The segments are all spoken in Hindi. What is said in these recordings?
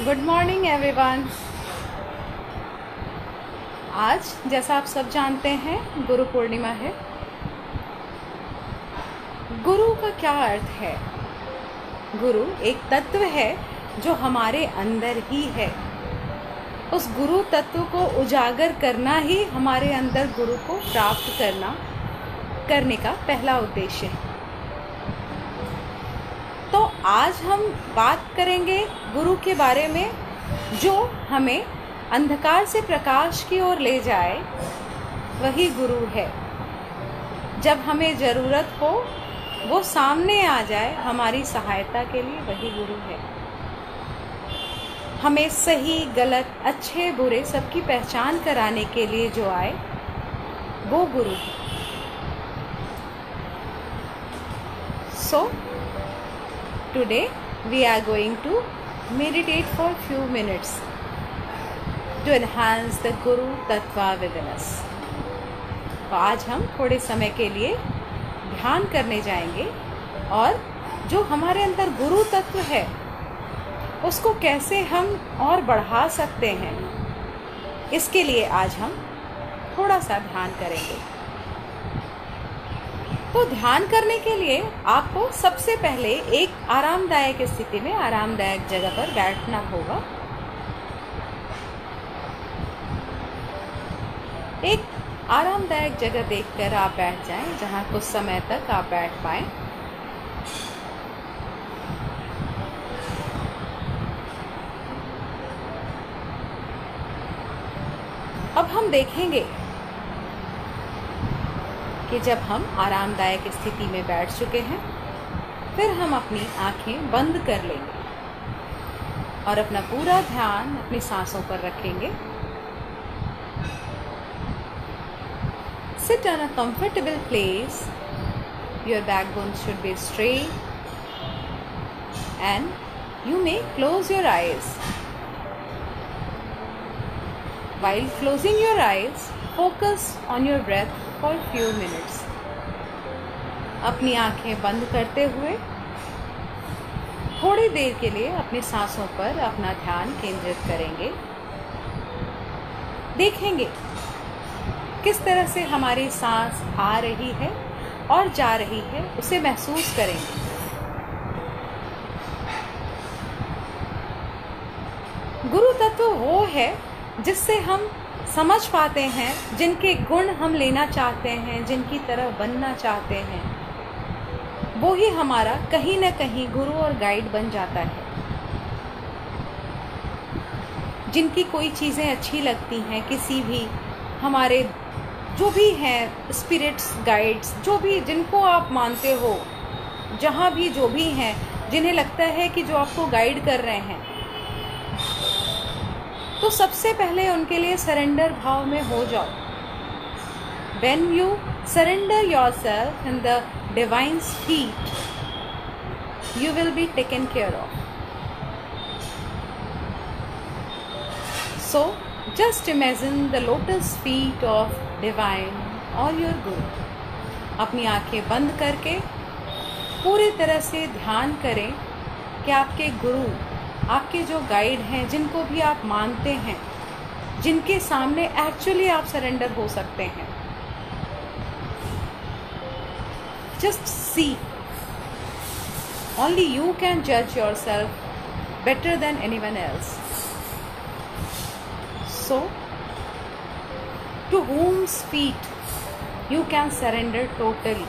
Good morning everyone. आज जैसा आप सब जानते हैं गुरु पूर्णिमा है। गुरु का क्या अर्थ है? गुरु एक तत्व है जो हमारे अंदर ही है। उस गुरु तत्व को उजागर करना ही हमारे अंदर गुरु को प्राप्त करने का पहला उद्देश्य है। तो आज हम बात करेंगे गुरु के बारे में, जो हमें अंधकार से प्रकाश की ओर ले जाए। वही गुरु है। जब हमें ज़रूरत हो वो सामने आ जाए हमारी सहायता के लिए, वही गुरु है। हमें सही गलत अच्छे बुरे सबकी पहचान कराने के लिए जो आए वो गुरु है। Today we are going to meditate for few minutes to enhance the Guru Tattva within us. तो आज हम थोड़े समय के लिए ध्यान करने जाएंगे और जो हमारे अंदर गुरु तत्व है उसको कैसे हम और बढ़ा सकते हैं, इसके लिए आज हम थोड़ा सा ध्यान करेंगे। तो ध्यान करने के लिए आपको सबसे पहले एक आरामदायक स्थिति में आरामदायक जगह पर बैठना होगा। एक आरामदायक जगह देखकर आप बैठ जाएं, जहां कुछ समय तक आप बैठ पाएं। अब हम देखेंगे कि जब हम आरामदायक स्थिति में बैठ चुके हैं, फिर हम अपनी आंखें बंद कर लेंगे और अपना पूरा ध्यान अपनी सांसों पर रखेंगे। Sit on a comfortable place. Your backbone should be straight and you may close your eyes. While closing your eyes, focus on your breath for few minutes. अपनी आंखें बंद करते हुए थोड़ी देर के लिए अपनी सांसों पर अपना ध्यान केंद्रित करेंगे। देखेंगे किस तरह से हमारी सांस आ रही है और जा रही है, उसे महसूस करेंगे। गुरु तत्व वो है जिससे हम समझ पाते हैं, जिनके गुण हम लेना चाहते हैं, जिनकी तरह बनना चाहते हैं, वो ही हमारा कहीं न कहीं गुरु और गाइड बन जाता है। जिनकी कोई चीज़ें अच्छी लगती हैं, किसी भी हमारे जो भी हैं स्पिरिट्स, गाइड्स, जो भी जिनको आप मानते हो, जहाँ भी जो भी हैं, जिन्हें लगता है कि जो आपको गाइड कर रहे हैं, तो सबसे पहले उनके लिए सरेंडर भाव में हो जाओ। When you surrender yourself in the divine's feet, you will be taken care of. So, just imagine the lotus feet of divine or your guru. अपनी आंखें बंद करके पूरी तरह से ध्यान करें कि आपके गुरु, आपके जो गाइड हैं, जिनको भी आप मानते हैं, जिनके सामने एक्चुअली आप सरेंडर हो सकते हैं। Just see, only you can जज yourself better than anyone else. So to whom's feet you can surrender totally.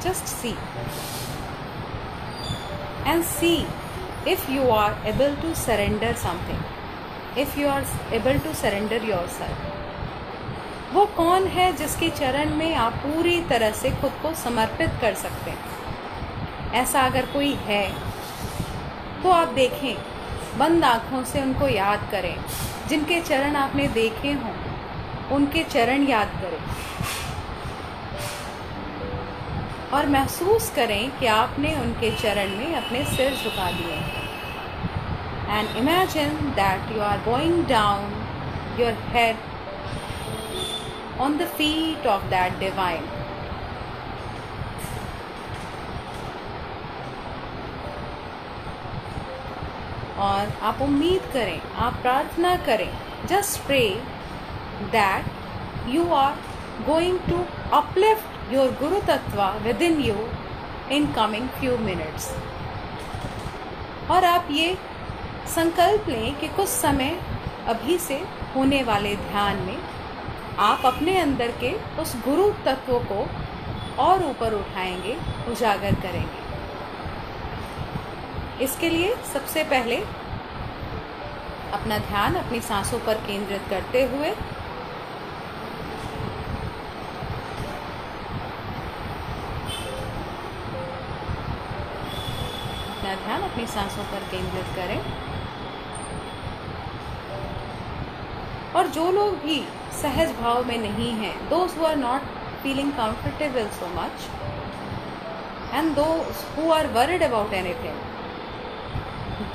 Just see and see if you are able to surrender something, if you are able to surrender yourself. वो कौन है जिसके चरण में आप पूरी तरह से खुद को समर्पित कर सकते हैं? ऐसा अगर कोई है तो आप देखें, बंद आँखों से उनको याद करें। जिनके चरण आपने देखे हों उनके चरण याद करें और महसूस करें कि आपने उनके चरण में अपने सिर झुका दिए। And imagine that you are going down your head on the feet of that divine. और आप उम्मीद करें, आप प्रार्थना करें, just pray that you are going to uplift your Guru Tattva within you in coming few minutes. और आप ये संकल्प लें कि कुछ समय अभी से होने वाले ध्यान में आप अपने अंदर के उस गुरु तत्व को और ऊपर उठाएंगे, उजागर करेंगे। इसके लिए सबसे पहले अपना ध्यान अपनी सांसों पर केंद्रित करते हुए अपना ध्यान अपनी सांसों पर केंद्रित करें। और जो लोग भी सहज भाव में नहीं हैं, those who are not feeling comfortable so much and those who are worried about anything,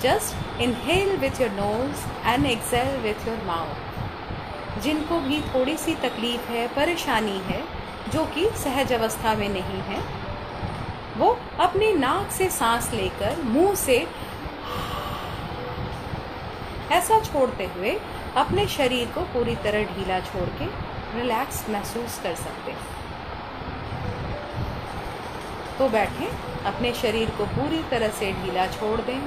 just inhale with your nose and exhale with your mouth. जिनको भी थोड़ी सी तकलीफ है, परेशानी है, जो कि सहज अवस्था में नहीं है, वो अपनी नाक से सांस लेकर मुंह से ऐसा छोड़ते हुए अपने शरीर को पूरी तरह ढीला छोड़ के रिलैक्स महसूस कर सकते हैं। तो बैठें, अपने शरीर को पूरी तरह से ढीला छोड़ दें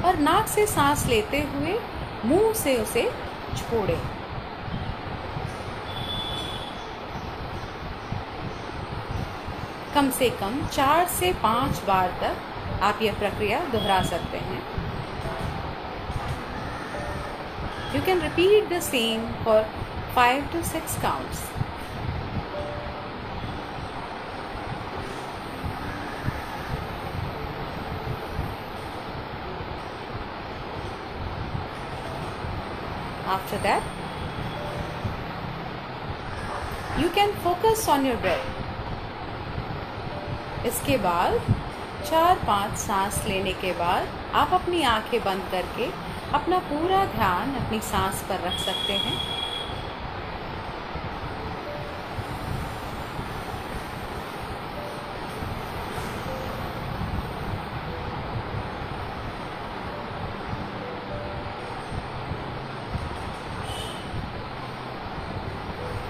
और नाक से सांस लेते हुए मुंह से उसे छोड़ें। कम से कम 4 से 5 बार तक आप यह प्रक्रिया दोहरा सकते हैं। You can repeat the same for 5 to 6 counts. After that, you can focus on your breath. इसके बाद 4-5 सांस लेने के बाद आप अपनी आंखें बंद करके अपना पूरा ध्यान अपनी सांस पर रख सकते हैं।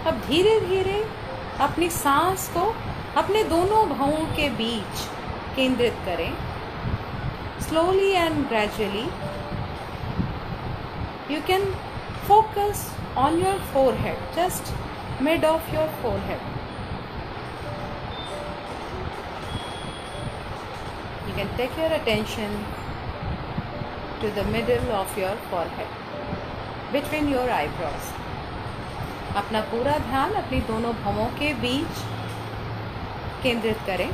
अब धीरे धीरे अपनी सांस को अपने दोनों भौं के बीच केंद्रित करें। Slowly and gradually you can focus on your forehead, just mid of your forehead. You can take your attention to the middle of your forehead, between your eyebrows. अपना पूरा ध्यान अपनी दोनों भौंों के बीच केंद्रित करें।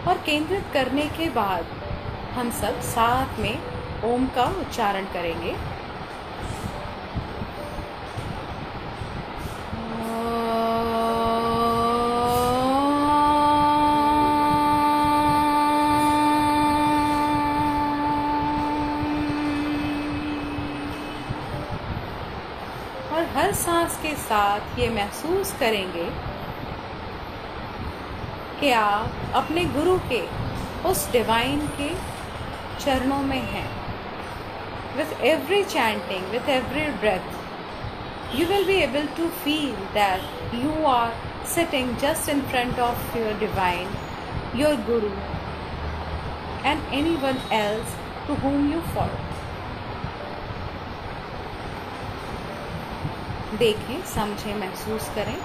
और केंद्रित करने के बाद हम सब साथ में ओम का उच्चारण करेंगे। और हर सांस के साथ ये महसूस करेंगे कि आप अपने गुरु के उस डिवाइन के चरणों में हैं। With every chanting, with every breath, you will be able to feel that you are sitting just in front of your divine, your guru, and anyone else to whom you follow. देखें, समझें, महसूस करें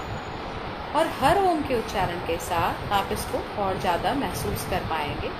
और हर ओम के उच्चारण के साथ आप इसको और ज़्यादा महसूस कर पाएंगे।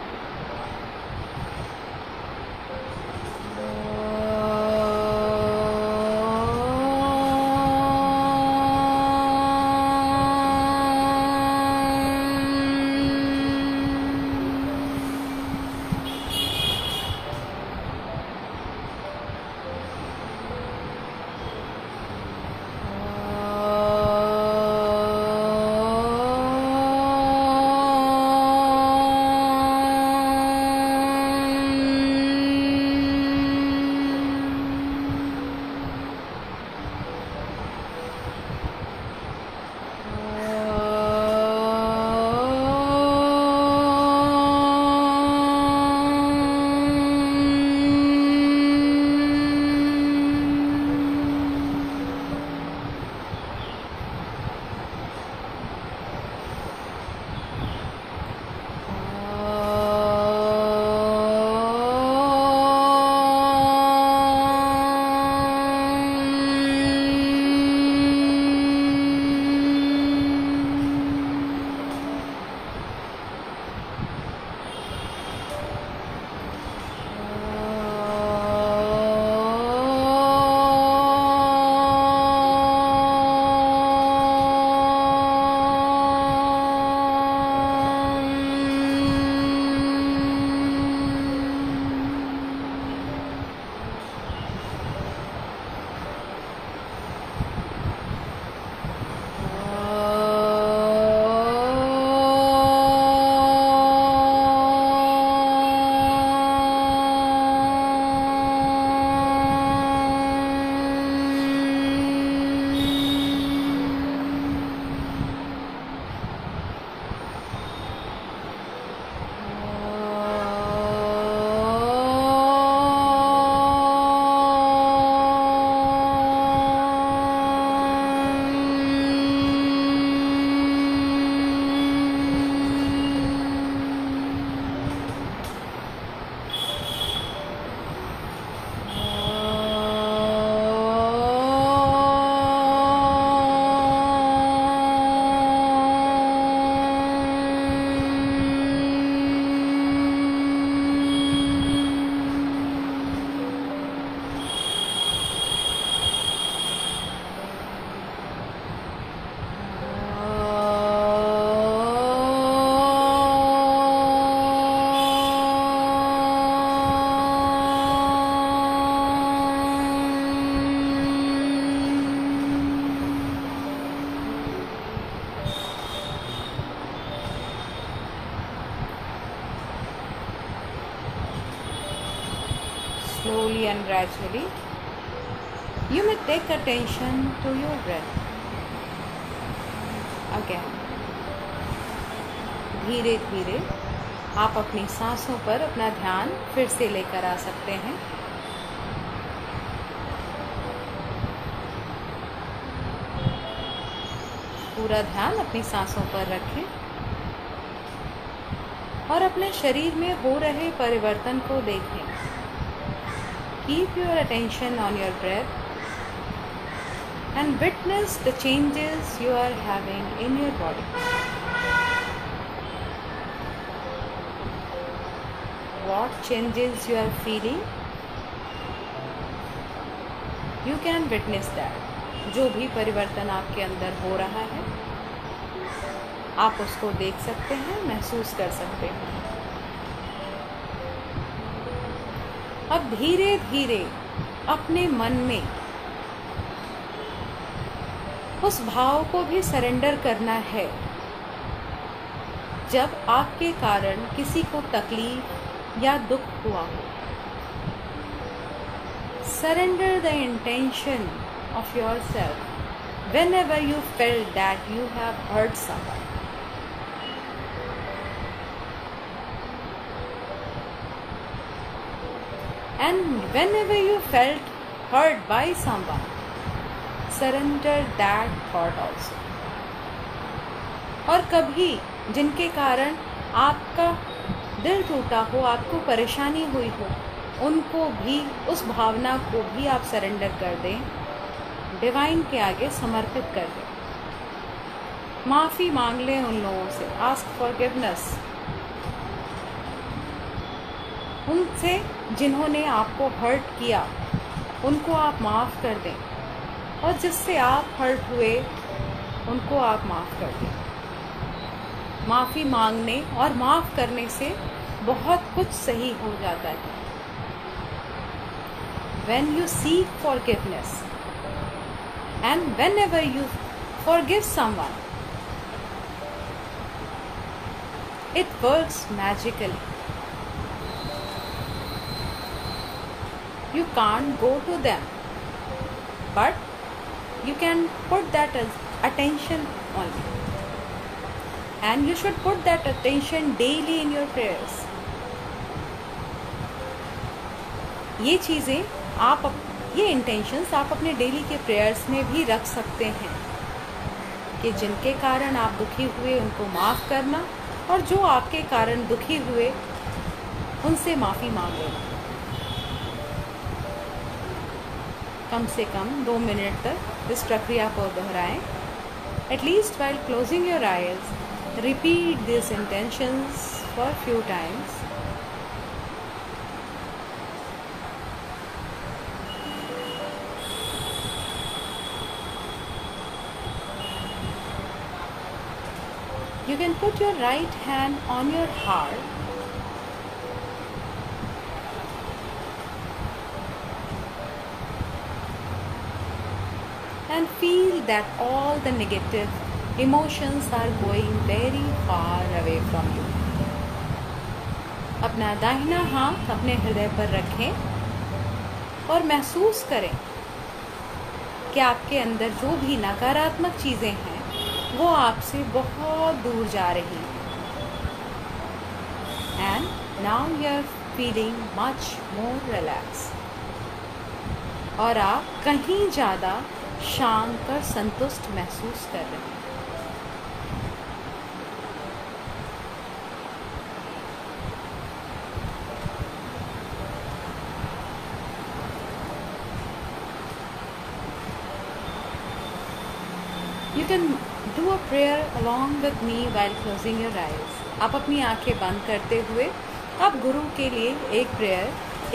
slowly and gradually, you may take attention to your breath. Again, धीरे धीरे आप अपनी सांसों पर अपना ध्यान फिर से लेकर आ सकते हैं। पूरा ध्यान अपनी सांसों पर रखें और अपने शरीर में हो रहे परिवर्तन को देखें। Keep your attention on your breath and witness the changes you are having in your body. What changes you are feeling? You can witness that. जो भी परिवर्तन आपके अंदर हो रहा है, आप उसको देख सकते हैं, महसूस कर सकते हैं। अब धीरे धीरे अपने मन में उस भाव को भी सरेंडर करना है जब आपके कारण किसी को तकलीफ या दुख हुआ हो। Surrender the intention of yourself whenever you felt that you have hurt someone. And whenever you felt hurt by someone, surrender that thought also. और कभी जिनके कारण आपका दिल टूटा हो, आपको परेशानी हुई हो, उनको भी, उस भावना को भी आप सरेंडर कर दें, डिवाइन के आगे समर्पित कर दें। माफ़ी मांग लें उन लोगों से, आस्क फॉरगिवनेस, उनसे जिन्होंने आपको हर्ट किया, उनको आप माफ़ कर दें, और जिससे आप हर्ट हुए उनको आप माफ़ कर दें। माफ़ी मांगने और माफ़ करने से बहुत कुछ सही हो जाता है। When you seek forgiveness and whenever you forgive someone, it works magically. You can't go to them, but you can put that as attention only. And you should put that attention daily in your prayers. ये चीज़ें आप, ये इंटेंशंस आप अपने डेली के प्रेयर्स में भी रख सकते हैं कि जिनके कारण आप दुखी हुए उनको माफ़ करना, और जो आपके कारण दुखी हुए उनसे माफ़ी मांग लेना। कम से कम 2 मिनट तक इस प्रक्रिया को दोहराएं। At least while closing your eyes, repeat these intentions for few times. You can put your right hand on your heart and feel that all the negative emotions are going very far away from you. अपना दाहिना हाथ अपने हृदय पर रखें और महसूस करें कि आपके अंदर जो भी नकारात्मक चीज़ें हैं वो आपसे बहुत दूर जा रही हैं। And now you are feeling much more relaxed. और आप कहीं ज़्यादा शांत और संतुष्ट महसूस कर रहे हैं। You can do a prayer along with me while closing your eyes. आप अपनी आंखें बंद करते हुए आप गुरु के लिए एक प्रेयर,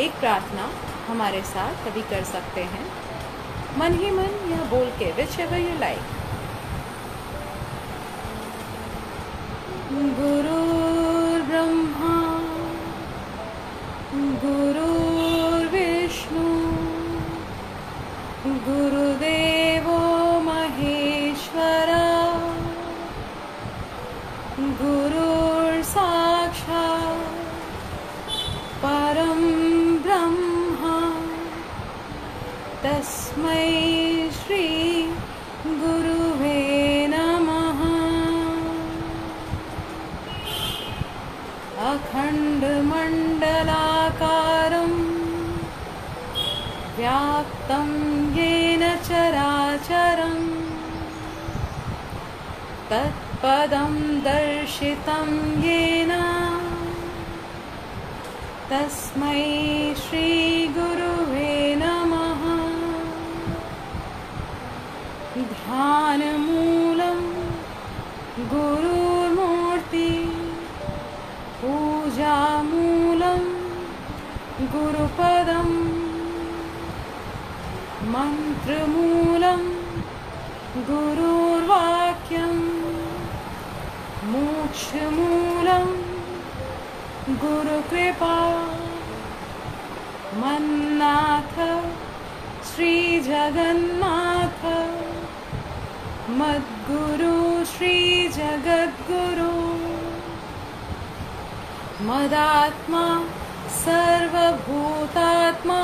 एक प्रार्थना हमारे साथ अभी कर सकते हैं, मन ही मन या बोल के, whichever you like. गुरुर् ब्रह्मा गुरुर्विष्णु गुरुदेवो महेश्वरा गुरुर्साक्षात् परं ब्रह्म तस्मै श्री गुरुवे नमः। अखण्डमण्डलाकारं व्याप्तं येन चराचरं तत्पदं दर्शितं येन तस्मै श्री गुरुवे नमः। ध्यानमूलं गुरुर्मूर्ति, पूजामूलं गुरुपदं, मन्त्रमूलं गुरुर्वाक्यं, मोक्षमूलं गुरुकृपा। मन्नाथ श्रीजगन्नाथ, मद्गुरु श्रीजगद्गुरु, मदात्मा सर्वभूतात्मा,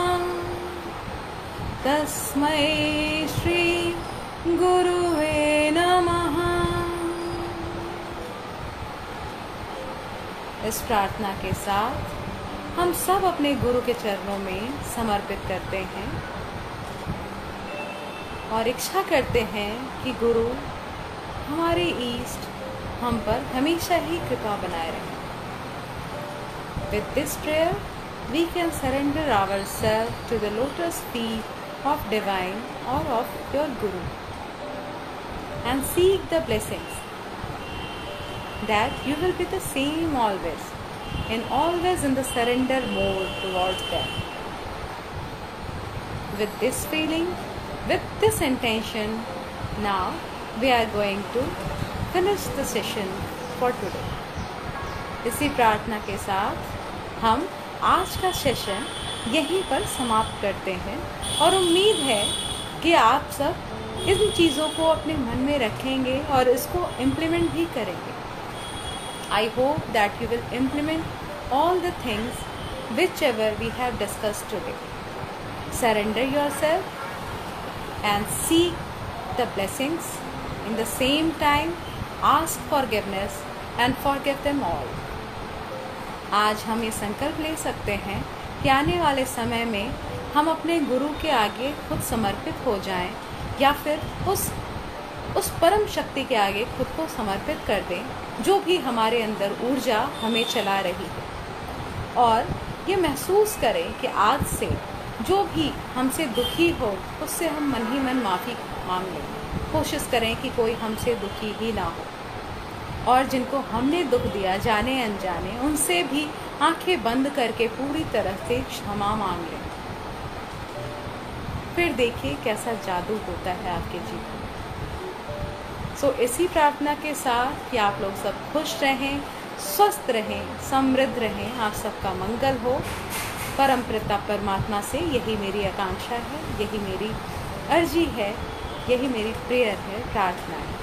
तस्मै श्री गुरुवे नमः। इस प्रार्थना के साथ हम सब अपने गुरु के चरणों में समर्पित करते हैं और इच्छा करते हैं कि गुरु हमारे ईष्ट हम पर हमेशा ही कृपा बनाए रखें। With this prayer, we can surrender ourselves to the lotus feet of divine or of your Guru and seek the blessings that you will be the same always in the surrender mode towards them. With this feeling, with this intention, now we are going to finish the session for today. इसी प्रार्थना के साथ हम आज का सेशन यहीं पर समाप्त करते हैं और उम्मीद है कि आप सब इन चीज़ों को अपने मन में रखेंगे और इसको इम्प्लीमेंट भी करेंगे। I hope that you will implement all the things whichever we have discussed today. Surrender yourself and seek the blessings. In the same time, ask forgiveness and forgive them all. आज हम ये संकल्प ले सकते हैं कि आने वाले समय में हम अपने गुरु के आगे खुद समर्पित हो जाएं या फिर उस परम शक्ति के आगे खुद को समर्पित कर दें जो भी हमारे अंदर ऊर्जा हमें चला रही है, और ये महसूस करें कि आज से जो भी हमसे दुखी हो उससे हम मन ही मन माफ़ी मांग लें। कोशिश करें कि कोई हमसे दुखी ही ना हो, और जिनको हमने दुख दिया जाने अनजाने उनसे भी आंखें बंद करके पूरी तरह से क्षमा मांग लें। फिर देखिए कैसा जादू होता है आपके जीवन। इसी प्रार्थना के साथ कि आप लोग सब खुश रहें, स्वस्थ रहें, समृद्ध रहें, आप सबका मंगल हो। परम पिता परमात्मा से यही मेरी आकांक्षा है, यही मेरी अर्जी है, यही मेरी प्रेयर है, प्रार्थना है।